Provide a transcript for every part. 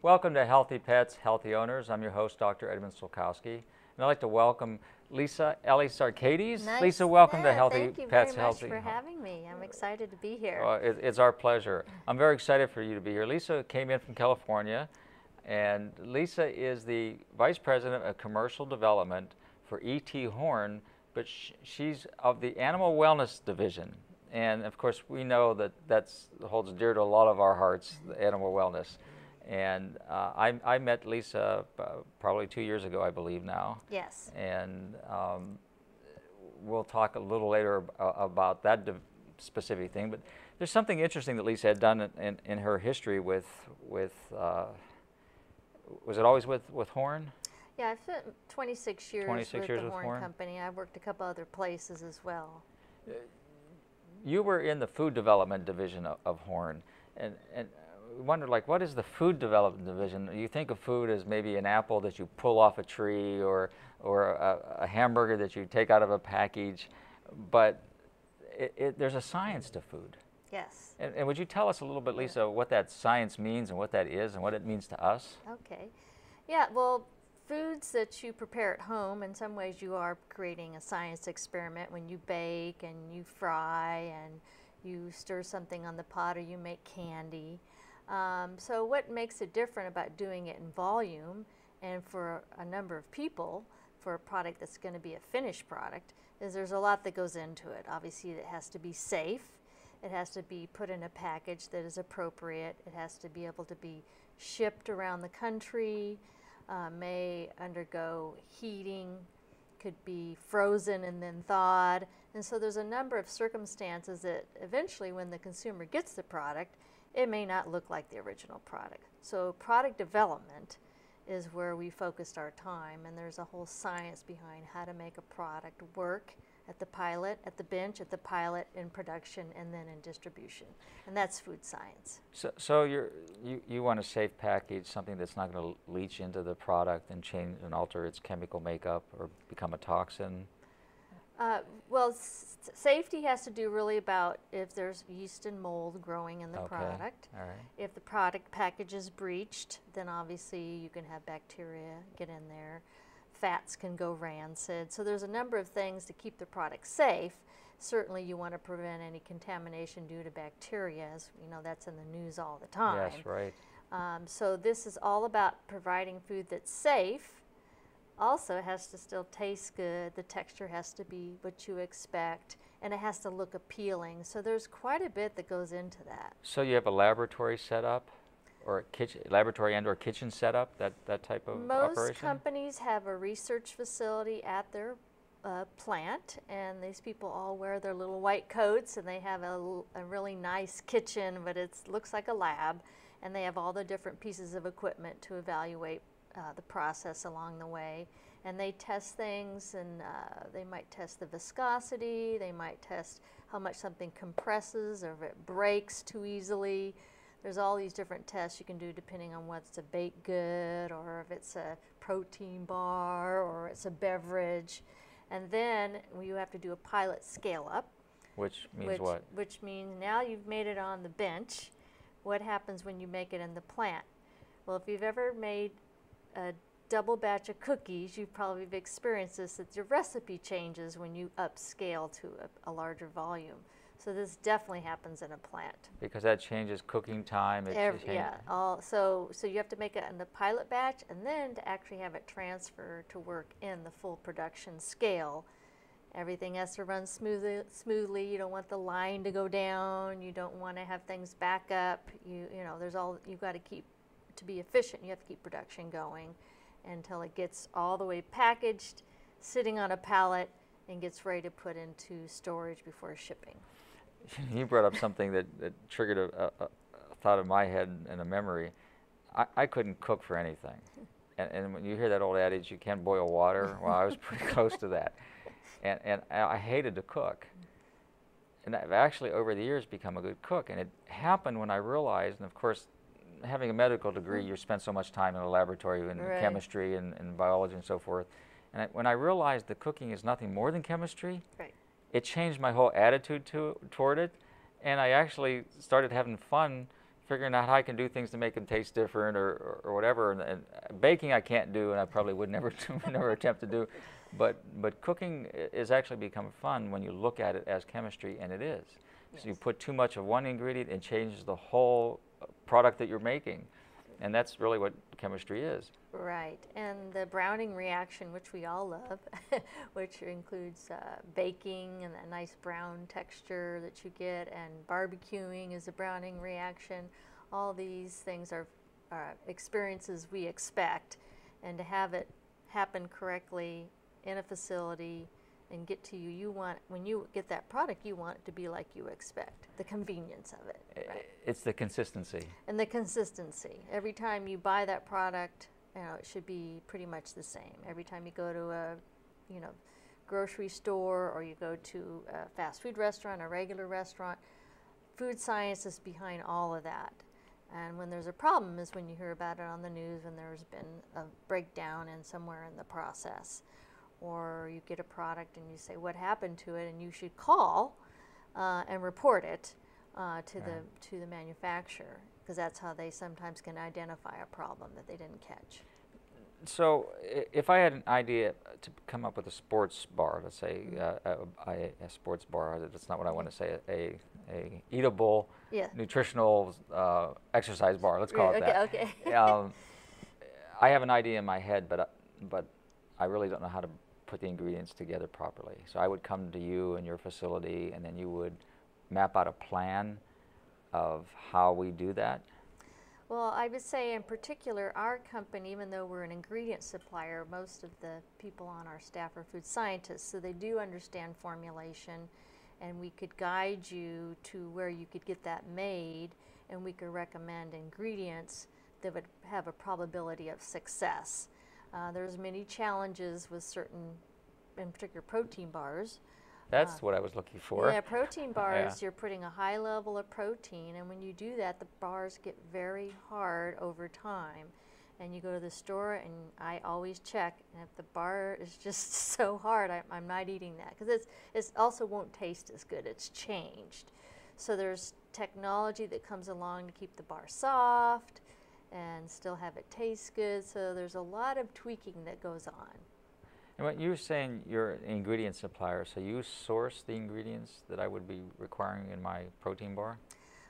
Welcome to Healthy Pets, Healthy Owners. I'm your host, Dr. Edmund Sulkowski, and I'd like to welcome Lisa Alley-Zarkades. Nice. Lisa, welcome to Yeah, Healthy thank you Pets, very much Healthy. for having me. I'm excited to be here. It's our pleasure. I'm very excited for you to be here. Lisa came in from California, and Lisa is the Vice President of Commercial Development for E.T. Horn, but she's of the Animal Wellness Division. And of course, we know that that holds dear to a lot of our hearts, the animal wellness. And I met Lisa probably 2 years ago, I believe now. Yes. And we'll talk a little later about that specific thing. But there's something interesting that Lisa had done in her history with was it always with Horn? Yeah, I've spent 26 years 26 with years the with Horn Horn. Company. I've worked a couple other places as well. You were in the food development division of Horn, and we wondered, like, what is the food development division? You think of food as maybe an apple that you pull off a tree, or a hamburger that you take out of a package, but there's a science to food. Yes. And would you tell us a little bit, Lisa, what that science means and what that is and what it means to us? Okay. Yeah, well, foods that you prepare at home, in some ways you are creating a science experiment when you bake and you fry and you stir something on the pot or you make candy. So what makes it different about doing it in volume and for a number of people for a product that's going to be a finished product is there's a lot that goes into it. Obviously, it has to be safe. It has to be put in a package that is appropriate. It has to be able to be shipped around the country, may undergo heating, could be frozen and then thawed. And so there's a number of circumstances that eventually when the consumer gets the product, it may not look like the original product. So product development is where we focused our time, and there's a whole science behind how to make a product work at the pilot, at the bench, at the pilot, in production, and then in distribution. And that's food science. So you want a safe package, something that's not going to leach into the product and change and alter its chemical makeup or become a toxin? Well, safety has to do really about if there's yeast and mold growing in the product. All right. If the product package is breached, then obviously you can have bacteria get in there. Fats can go rancid. So there's a number of things to keep the product safe. Certainly you want to prevent any contamination due to bacteria, as you know, that's in the news all the time. Yes, right. So this is all about providing food that's safe. Also, it has to still taste good, the texture has to be what you expect, and it has to look appealing. So there's quite a bit that goes into that. So you have a laboratory set up, or a kitchen, laboratory and or kitchen setup, that type of Most operation? companies have a research facility at their plant, and these people all wear their little white coats, and they have a really nice kitchen, but it looks like a lab, and they have all the different pieces of equipment to evaluate the process along the way. And they test things, and they might test the viscosity, they might test how much something compresses or if it breaks too easily. There's all these different tests you can do depending on what's a baked good or if it's a protein bar or it's a beverage. And then you have to do a pilot scale up. Which means what? Which means now you've made it on the bench. What happens when you make it in the plant? Well, if you've ever made a double batch of cookies, you probably have experienced this, that your recipe changes when you upscale to a larger volume. So this definitely happens in a plant. Because that changes cooking time. So you have to make it in the pilot batch, and then to actually have it transfer to work in the full production scale. Everything has to run smoothly. You don't want the line to go down. You don't want to have things back up. You know, you've got to keep, to be efficient, you have to keep production going until it gets all the way packaged, sitting on a pallet, and gets ready to put into storage before shipping. You brought up something that triggered a thought in my head and a memory. I couldn't cook for anything. And when you hear that old adage, you can't boil water, well, I was pretty close to that. And I hated to cook. And I've actually, over the years, become a good cook. And it happened when I realized, and of course, having a medical degree, you spend so much time in a laboratory and chemistry and biology and so forth. And when I realized that cooking is nothing more than chemistry, it changed my whole attitude toward it. And I actually started having fun figuring out how I can do things to make them taste different or whatever. And baking I can't do, and I probably would never never attempt to do. But cooking is actually become fun when you look at it as chemistry, and it is. Yes. So you put too much of one ingredient and changes the whole product that you're making. And that's really what chemistry is. Right, and the browning reaction, which we all love, which includes baking and that nice brown texture that you get, and barbecuing is a browning reaction. All these things are experiences we expect, and to have it happen correctly in a facility and get to you, when you get that product, you want it to be like you expect, the convenience of it. Right? It's the consistency. And the consistency. Every time you buy that product, it should be pretty much the same. Every time you go to a, grocery store, or you go to a fast food restaurant, a regular restaurant, food science is behind all of that. And when there's a problem is when you hear about it on the news, when there's been a breakdown in somewhere in the process. Or you get a product and you say, what happened to it? And you should call and report it to the manufacturer, because that's how they sometimes can identify a problem that they didn't catch. So if I had an idea to come up with a sports bar, let's say a sports bar, that's not what I want to say, a eatable, nutritional exercise bar, let's call it that. Okay. I have an idea in my head, but I really don't know how to put the ingredients together properly. So I would come to you in your facility, and then you would map out a plan of how we do that. Well, I would say in particular, our company, even though we're an ingredient supplier, most of the people on our staff are food scientists, so they do understand formulation, and we could guide you to where you could get that made, and we could recommend ingredients that would have a probability of success. There's many challenges with certain, in particular, protein bars. That's what I was looking for. Yeah, protein bars, you're putting a high level of protein, and when you do that, the bars get very hard over time. And you go to the store, and I always check, and if the bar is just so hard, I'm not eating that, because it also won't taste as good. It's changed. So there's technology that comes along to keep the bar soft and still have it taste good. So there's a lot of tweaking that goes on. And what you were saying, you're an ingredient supplier, so you source the ingredients that I would be requiring in my protein bar?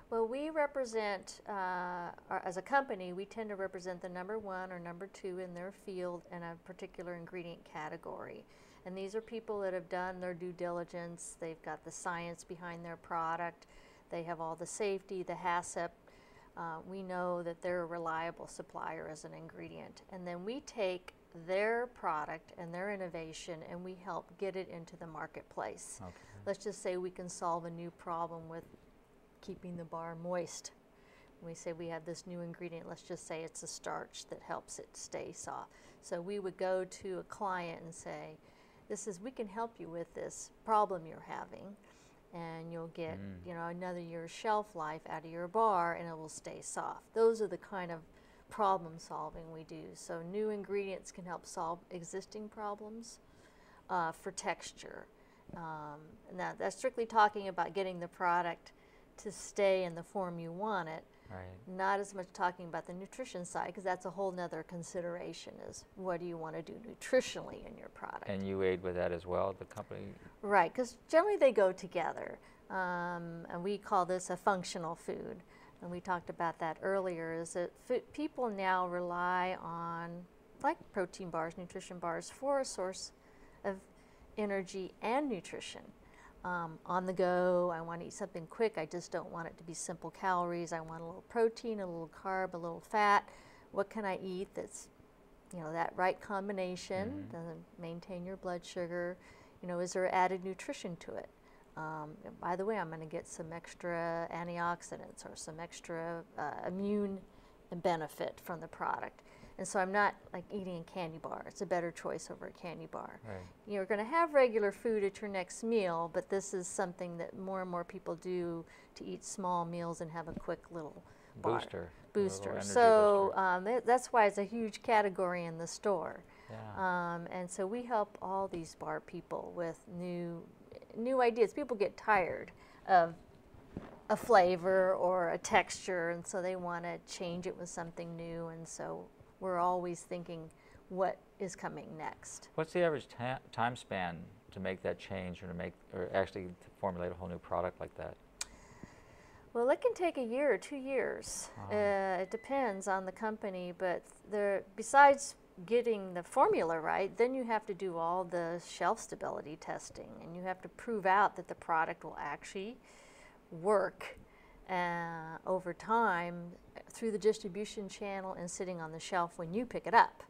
Well, we represent, as a company, we tend to represent the number 1 or number 2 in their field in a particular ingredient category. And these are people that have done their due diligence. They've got the science behind their product. They have all the safety, the HACCP. We know that they're a reliable supplier as an ingredient. And then we take their product and their innovation, and we help get it into the marketplace. Okay. Let's just say we can solve a new problem with keeping the bar moist. We say we have this new ingredient, let's just say it's a starch that helps it stay soft. So we would go to a client and say, we can help you with this problem you're having, and you'll get another year's shelf life out of your bar, and it will stay soft. Those are the kind of problem solving we do. So new ingredients can help solve existing problems for texture. Now that's strictly talking about getting the product to stay in the form you want it. Right. Not as much talking about the nutrition side, because that's a whole nother consideration, is what do you want to do nutritionally in your product. And you aid with that as well, the company? Right, because generally they go together. And we call this a functional food. And we talked about that earlier, is that people now rely on, like protein bars, nutrition bars, for a source of energy and nutrition. On the go, I want to eat something quick. I just don't want it to be simple calories. I want a little protein, a little carb, a little fat. What can I eat that's, that right combination, doesn't maintain your blood sugar? Is there added nutrition to it? By the way, I'm going to get some extra antioxidants or some extra immune benefit from the product. And so I'm not like eating a candy bar. It's a better choice over a candy bar. Right. You're going to have regular food at your next meal, but this is something that more and more people do, to eat small meals and have a quick little booster. So that's why it's a huge category in the store. Yeah. And so we help all these bar people with new ideas. People get tired of a flavor or a texture, and so they want to change it with something new, and so we're always thinking what is coming next. What's the average time span to make that change, or actually to formulate a whole new product like that? Well, it can take a year or 2 years. It depends on the company, but besides getting the formula right, then you have to do all the shelf stability testing, and you have to prove out that the product will actually work over time through the distribution channel and sitting on the shelf when you pick it up.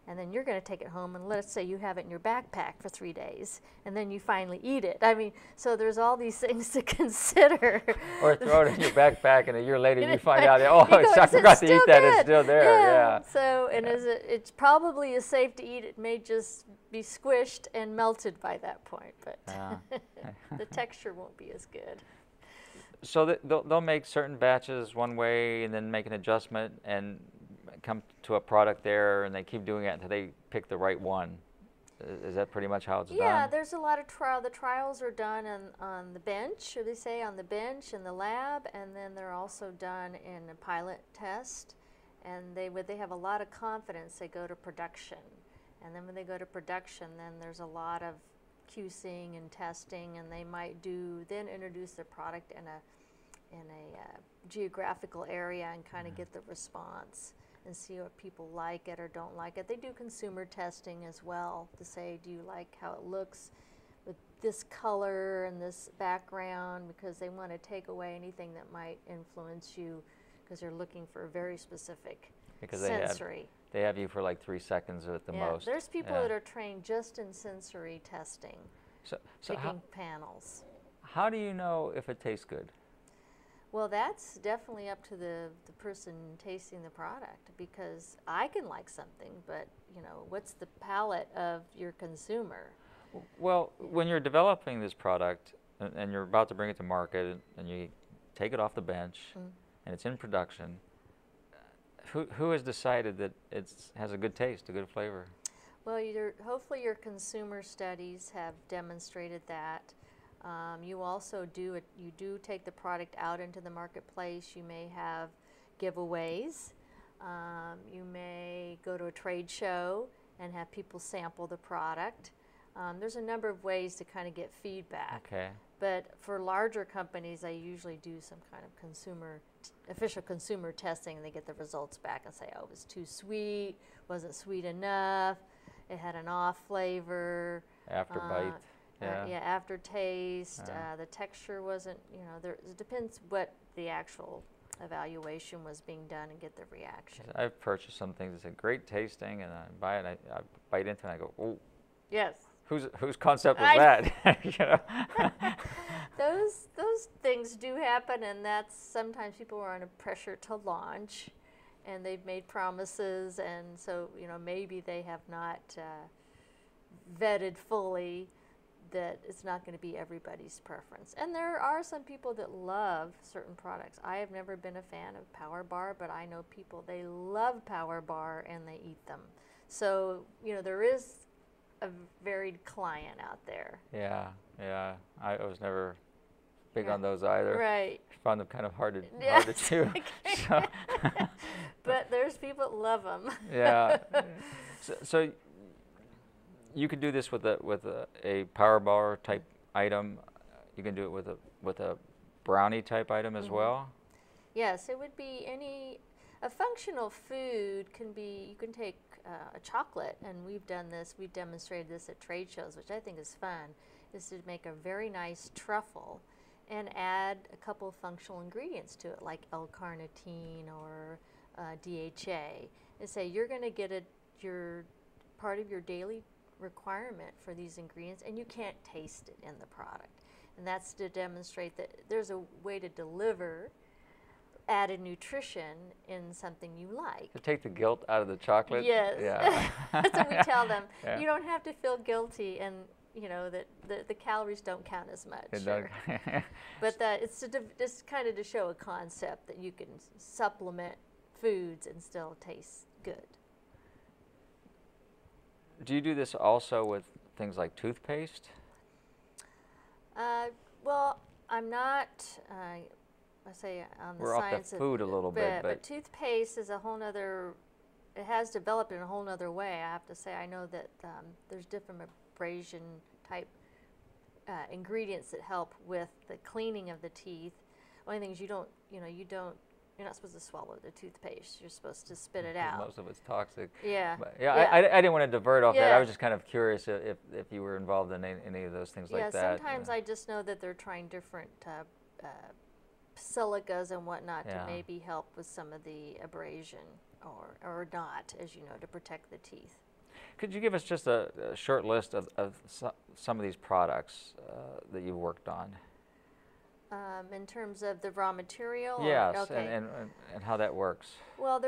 And then you're going to take it home, and let's say you have it in your backpack for 3 days, and then you finally eat it. I mean, so there's all these things to consider. Or throw it in your backpack, and a year later you find out, oh, I forgot to eat that. It's still there. Yeah. So, and it's probably as safe to eat. It may just be squished and melted by that point, but the texture won't be as good. So they'll make certain batches one way, and then make an adjustment, and come to a product there, and they keep doing it until they pick the right one. Is that pretty much how it's done? Yeah, there's a lot of the trials are done on the bench, or they say on the bench in the lab, and then they're also done in a pilot test. And they have a lot of confidence, they go to production. And then when they go to production, then there's a lot of QCing and testing, and they might then introduce the product in a geographical area and kind of get the response and see what people like it or don't like it. They do consumer testing as well to say, do you like how it looks with this color and this background, because they want to take away anything that might influence you, because they're looking for a very specific sensory. They have you for like 3 seconds at the most. There's people that are trained just in sensory testing, so picking panels. How do you know if it tastes good? Well, that's definitely up to the person tasting the product, because I can like something, but what's the palate of your consumer? Well, when you're developing this product and you're about to bring it to market, and you take it off the bench and it's in production, who has decided that it has a good taste, a good flavor? Well, hopefully your consumer studies have demonstrated that. You also do take the product out into the marketplace. You may have giveaways. You may go to a trade show and have people sample the product. There's a number of ways to kind of get feedback. Okay. But for larger companies, I usually do some kind of official consumer testing, and they get the results back and say, oh, it was too sweet, wasn't sweet enough, it had an off flavor. After bite. Aftertaste. The texture wasn't, it depends what the actual evaluation was being done and get the reaction. I've purchased some things that said great tasting, and I buy it, I bite into it, and I go, oh. Yes. Whose concept was that? Those things do happen, and that's sometimes people are under pressure to launch, and they've made promises, and so maybe they have not vetted fully that it's not going to be everybody's preference. And there are some people that love certain products. I have never been a fan of Power Bar, but I know people, they love Power Bar and they eat them. So, there is a varied client out there. Yeah. I was never big on those either. Right. I found them kind of hard to chew. So but there's people that love them. Yeah. So you could do this with a Power Bar type item. You can do it with a brownie type item as well. Yes, it would be a functional food can be. You can take a chocolate, and we've done this. We've demonstrated this at trade shows, which I think is fun. Is to make a very nice truffle, and add a couple of functional ingredients to it, like L-carnitine or DHA, and say you're going to get your part of your daily requirement for these ingredients, and you can't taste it in the product. And that's to demonstrate that there's a way to deliver added nutrition in something you like. To take the guilt out of the chocolate? Yes. Yeah. That's what we tell them. Yeah. You don't have to feel guilty, and that the calories don't count as much. But it's just kind of to show a concept that you can supplement foods and still taste good. Do you do this also with things like toothpaste? Well, I'm not I say on the We're off science the food a little bit, but toothpaste is a whole nother, it has developed in a whole nother way. I have to say, I know that there's different abrasion type ingredients that help with the cleaning of the teeth. Only thing is you're not supposed to swallow the toothpaste. You're supposed to spit it out. Most of it's toxic. Yeah. But yeah. I didn't want to divert off that. Yeah. I was just kind of curious if you were involved in any of those things like that. Yeah, sometimes I just know that they're trying different silicas and whatnot to maybe help with some of the abrasion or not, as you know, to protect the teeth. Could you give us just a short list of some of these products that you've worked on? In terms of the raw material? Yes, okay. and how that works. Well,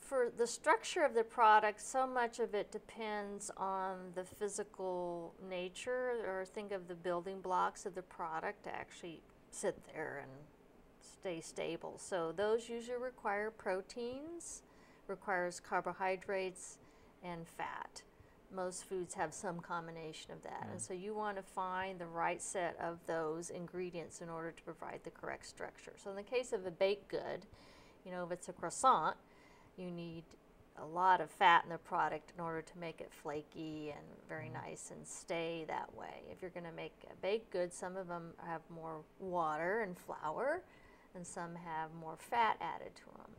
for the structure of the product, so much of it depends on the physical nature, or think of the building blocks of the product to actually sit there and stay stable. So those usually require proteins, requires carbohydrates, and fat. Most foods have some combination of that. And so you want to find the right set of those ingredients in order to provide the correct structure. So in the case of a baked good, if it's a croissant, you need a lot of fat in the product in order to make it flaky and very nice and stay that way. If you're going to make a baked good, some of them have more water and flour, and some have more fat added to them.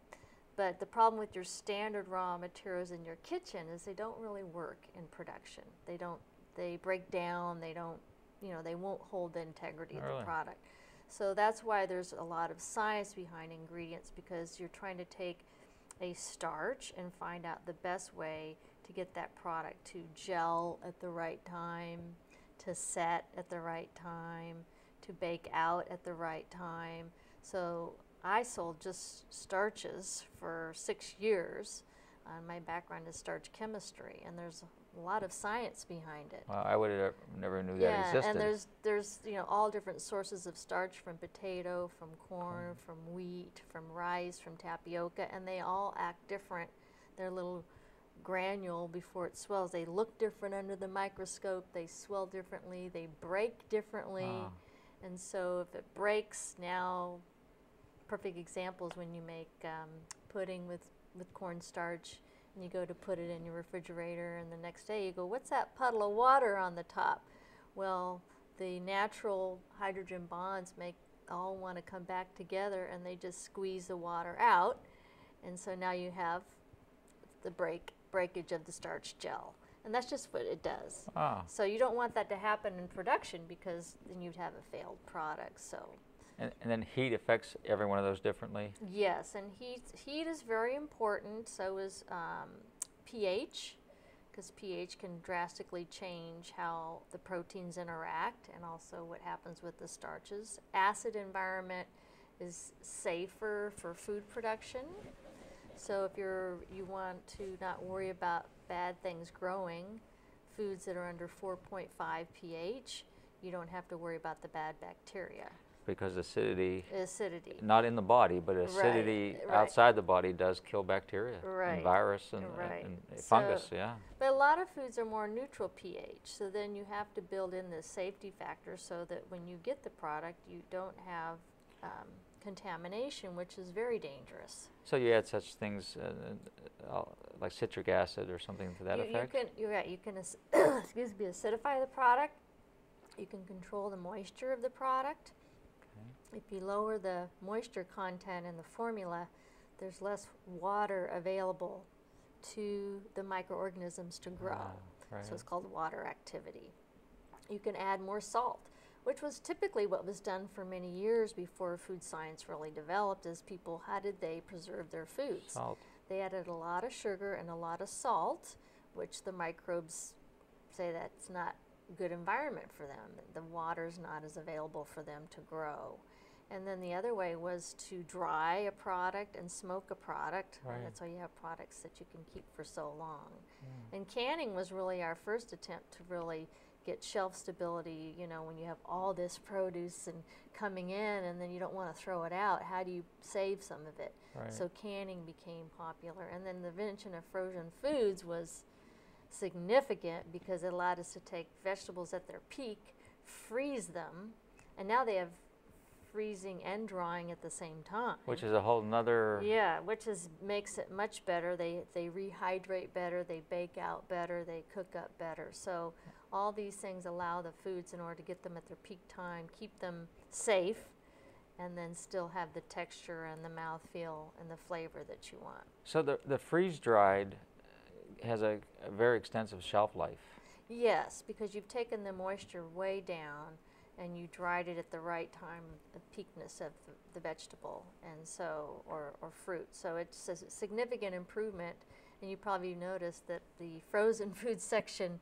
But the problem with your standard raw materials in your kitchen is they don't really work in production. They break down, they won't hold the integrity of the product. So that's why there's a lot of science behind ingredients, because you're trying to take a starch and find out the best way to get that product to gel at the right time, to set at the right time, to bake out at the right time. So I sold just starches for 6 years. My background is starch chemistry, and there's a lot of science behind it. I would have never knew that existed. And there's all different sources of starch, from potato, from corn, from wheat, from rice, from tapioca, and they all act different. They're a little granule before it swells. They look different under the microscope. They swell differently. They break differently. And so if it breaks, now perfect example is when you make pudding with cornstarch, and you go to put it in your refrigerator, and the next day you go, what's that puddle of water on the top? Well, the natural hydrogen bonds all want to come back together, and they just squeeze the water out, and so now you have the breakage of the starch gel. And that's just what it does. So you don't want that to happen in production, because then you'd have a failed product. So. And then heat affects every one of those differently? Yes, and heat is very important. So is pH, because pH can drastically change how the proteins interact, and also what happens with the starches. Acid environment is safer for food production. So if you want to not worry about bad things growing, foods that are under 4.5 pH, you don't have to worry about the bad bacteria. Because acidity, not in the body, but acidity outside the body does kill bacteria and virus and fungus, But a lot of foods are more neutral pH, so then you have to build in this safety factor so that when you get the product, you don't have contamination, which is very dangerous. So you add such things like citric acid or something to that effect? You can acidify the product. You can control the moisture of the product. If you lower the moisture content in the formula, there's less water available to the microorganisms to grow. So it's called water activity. You can add more salt, which was typically what was done for many years before food science really developed. Is people, how did they preserve their foods? Salt. They added a lot of sugar and a lot of salt, which the microbes say that's not a good environment for them. The water's not as available for them to grow. And then the other way was to dry a product and smoke a product. And that's how you have products that you can keep for so long. And canning was really our first attempt to really get shelf stability, when you have all this produce and coming in, and then you don't want to throw it out. How do you save some of it? So canning became popular. And then the invention of frozen foods was significant, because it allowed us to take vegetables at their peak, freeze them, and now they have freezing and drying at the same time. Which is a whole nother... Yeah, which makes it much better. They rehydrate better, they bake out better, they cook up better. So all these things allow the foods, in order to get them at their peak time, keep them safe, and then still have the texture and the mouthfeel and the flavor that you want. So the freeze-dried has a very extensive shelf life. Yes, because you've taken the moisture way down and you dried it at the right time, the peakness of the vegetable, and so, or fruit. So it's a significant improvement, and you probably noticed that the frozen food section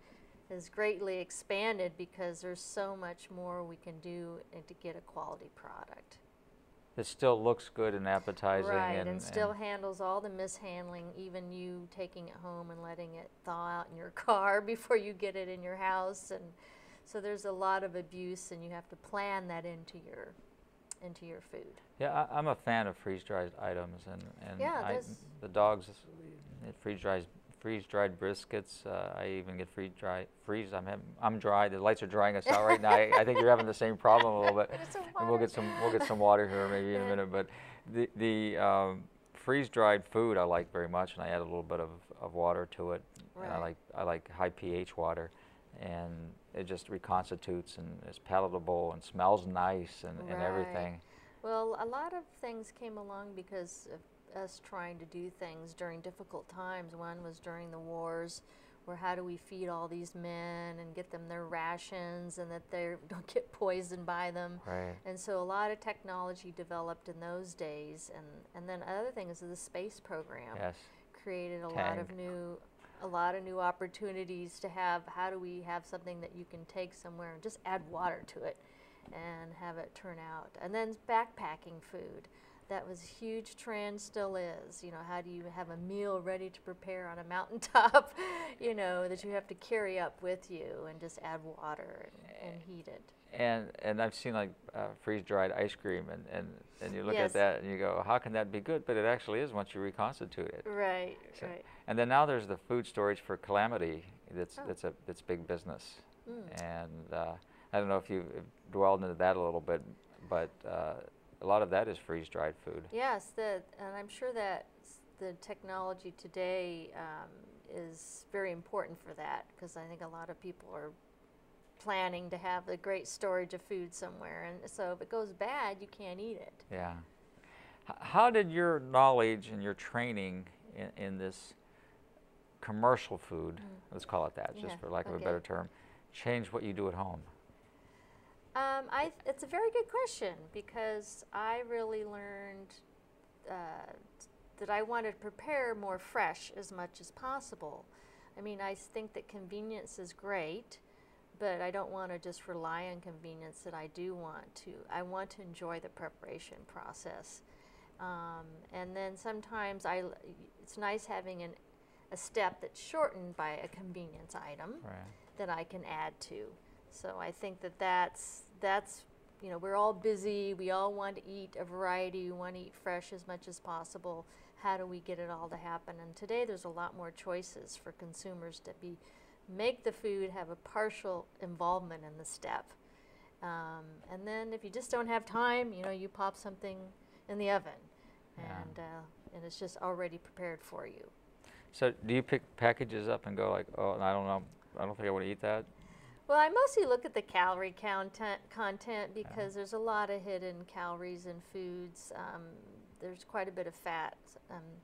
has greatly expanded because there's so much more we can do to get a quality product. It still looks good and appetizing. Right, and still handles all the mishandling, even you taking it home and letting it thaw out in your car before you get it in your house. And so there's a lot of abuse, and you have to plan that into your food. Yeah, I'm a fan of freeze-dried items, and Yeah, the dogs freeze-dried briskets. I even get I'm dry. The lights are drying us out right now. I think you're having the same problem a little bit. And we'll get some water here maybe in a minute. But the freeze-dried food I like very much, and I add a little bit of water to it. Right. And I like high pH water, and it just reconstitutes and is palatable and smells nice and everything. Well, a lot of things came along because of us trying to do things during difficult times. One was during the wars, where how do we feed all these men and get them their rations and that they don't get poisoned by them. Right. And so a lot of technology developed in those days, and then other thing is the space program. Yes. Created a lot of new opportunities to have, how do we have something that you can take somewhere and just add water to it and have it turn out. And then backpacking food. That was a huge trend, still is. You know, how do you have a meal ready to prepare on a mountaintop, you know, that you have to carry up with you and just add water and heat it. And I've seen like freeze-dried ice cream, and you look Yes. at that and you go, how can that be good? But it actually is once you reconstitute it. Right, So, right. and then now there's the food storage for calamity. That's big business. And I don't know if you've dwelled into that a little bit, but a lot of that is freeze-dried food. Yes, and I'm sure that the technology today is very important for that, because I think a lot of people are planning to have a great storage of food somewhere, and so if it goes bad, you can't eat it. Yeah. How did your knowledge and your training in this commercial food, let's call it that, just for lack of a better term, change what you do at home? It's a very good question, because I really learned that I wanted to prepare more fresh as much as possible. I mean, I think that convenience is great, but I don't want to just rely on convenience. That I want to enjoy the preparation process. And then sometimes it's nice having a step that's shortened by a convenience item that I can add to. So I think that's you know, we're all busy, we all want to eat a variety, we want to eat fresh as much as possible. How do we get it all to happen? And today there's a lot more choices for consumers to make the food have a partial involvement in the step. And then if you just don't have time, you know, you pop something in the oven, and it's just already prepared for you. So do you pick packages up and go like, oh, I don't know, I don't think I want to eat that? Well, I mostly look at the calorie content because there's a lot of hidden calories in foods. There's quite a bit of fat,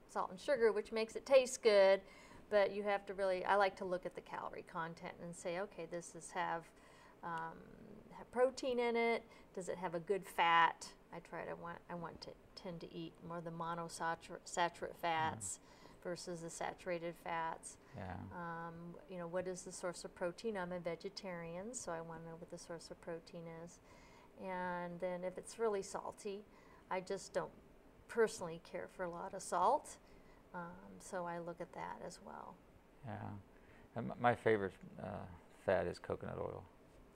salt and sugar, which makes it taste good, but you have to I like to look at the calorie content and say, okay, this have protein in it. Does it have a good fat? I want to tend to eat more of the monosaturate fats versus the saturated fats. Yeah. You know, what is the source of protein? I'm a vegetarian, so I want to know what the source of protein is. And then if it's really salty, I just don't personally care for a lot of salt, so I look at that as well. Yeah. And my favorite fat is coconut oil.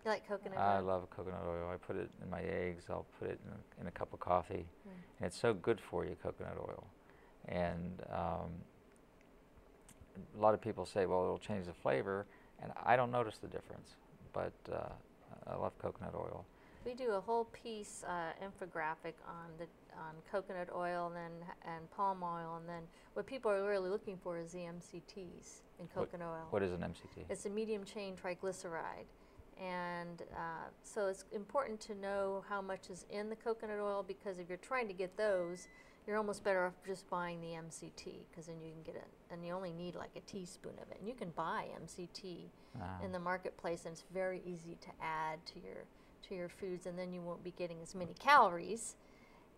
You like coconut oil? I love coconut oil. I put it in my eggs. I'll put it in a cup of coffee. And it's so good for you, coconut oil. And a lot of people say, well, it'll change the flavor, and I don't notice the difference, but I love coconut oil. We do a whole piece infographic on coconut oil and palm oil, and then what people are really looking for is the MCTs in coconut oil. What is an MCT? It's a medium chain triglyceride, and so it's important to know how much is in the coconut oil, because if you're trying to get those, you're almost better off just buying the MCT, because then you can get it, and you only need like a teaspoon of it, and you can buy MCT in the marketplace, and it's very easy to add to your foods, and then you won't be getting as many calories,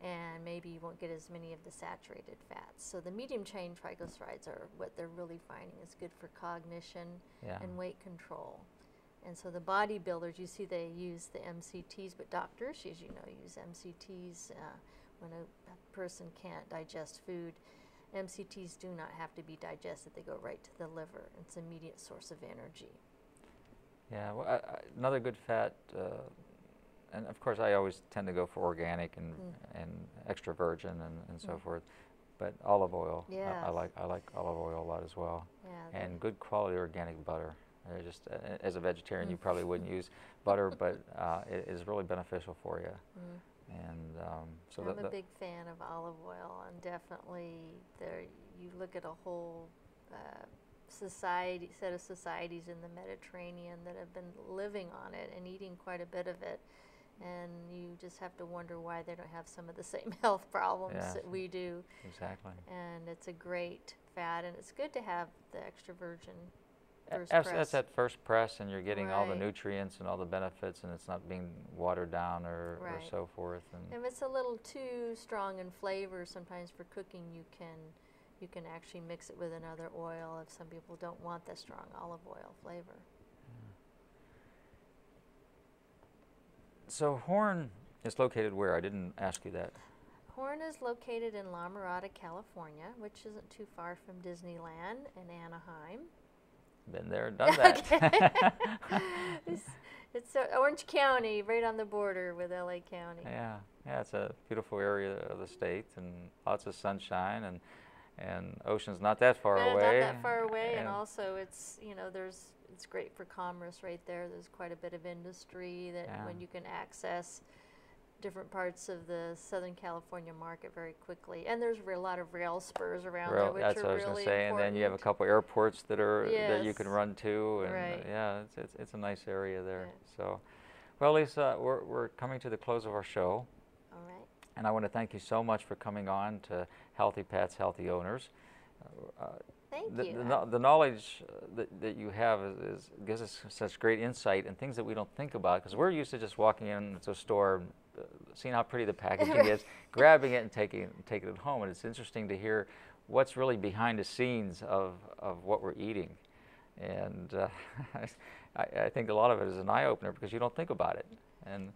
and maybe you won't get as many of the saturated fats. So the medium chain triglycerides are what they're really finding is good for cognition and weight control. And so the bodybuilders, you see they use the MCTs, but doctors, as you know, use MCTs when a person can't digest food. MCTs do not have to be digested. They go right to the liver. It's an immediate source of energy. Yeah, well, another good fat, and of course I always tend to go for organic and extra virgin and so forth, but olive oil, I like olive oil a lot as well, and good quality organic butter. Just as a vegetarian, you probably wouldn't use butter, but it is really beneficial for you. And so I'm a big fan of olive oil, and definitely you look at a whole set of societies in the Mediterranean that have been living on it and eating quite a bit of it, and you just have to wonder why they don't have some of the same health problems that we do. Exactly. And it's a great fat, and it's good to have the extra virgin first That's press. that first press, and you're getting all the nutrients and all the benefits, and it's not being watered down or so forth. And if it's a little too strong in flavor, sometimes for cooking, you can actually mix it with another oil if some people don't want the strong olive oil flavor. So Horn is located where? I didn't ask you that. Horn is located in La Mirada, California, which isn't too far from Disneyland in Anaheim. Been there, done that. It's Orange County, right on the border with LA County. Yeah, it's a beautiful area of the state, and lots of sunshine, and ocean's not that far away. Not that far away, and also it's it's great for commerce right there. There's quite a bit of industry that when you can access different parts of the Southern California market very quickly, and there's a lot of rail spurs around there, which that's are what I was really going to say. important. And then you have a couple airports that you can run to, and it's a nice area there. So, well, Lisa, we're coming to the close of our show. All right. And I want to thank you so much for coming on to Healthy Pets, Healthy Owners. Thank you. The knowledge that you have gives us such great insight and things that we don't think about, because we're used to just walking into a store, seeing how pretty the packaging is, grabbing it and taking it home. And it's interesting to hear what's really behind the scenes of what we're eating. And I think a lot of it is an eye-opener, because you don't think about it. And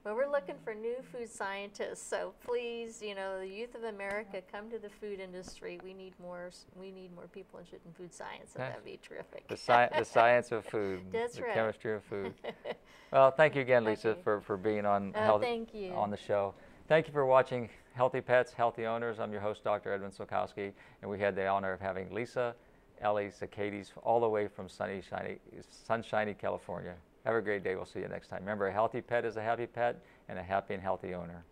well, we're looking for new food scientists, so please, the youth of America, come to the food industry. We need more people interested in food science, and that'd be terrific. The science of food. That's right. The chemistry of food. Well, thank you again, Lisa, for being on on the show. Thank you for watching Healthy Pets, Healthy Owners. I'm your host, Dr. Edmund Sulkowski, and we had the honor of having Lisa Alley-Zarkades all the way from sunshiny California. Have a great day. We'll see you next time. Remember, a healthy pet is a happy pet, and a happy and healthy owner.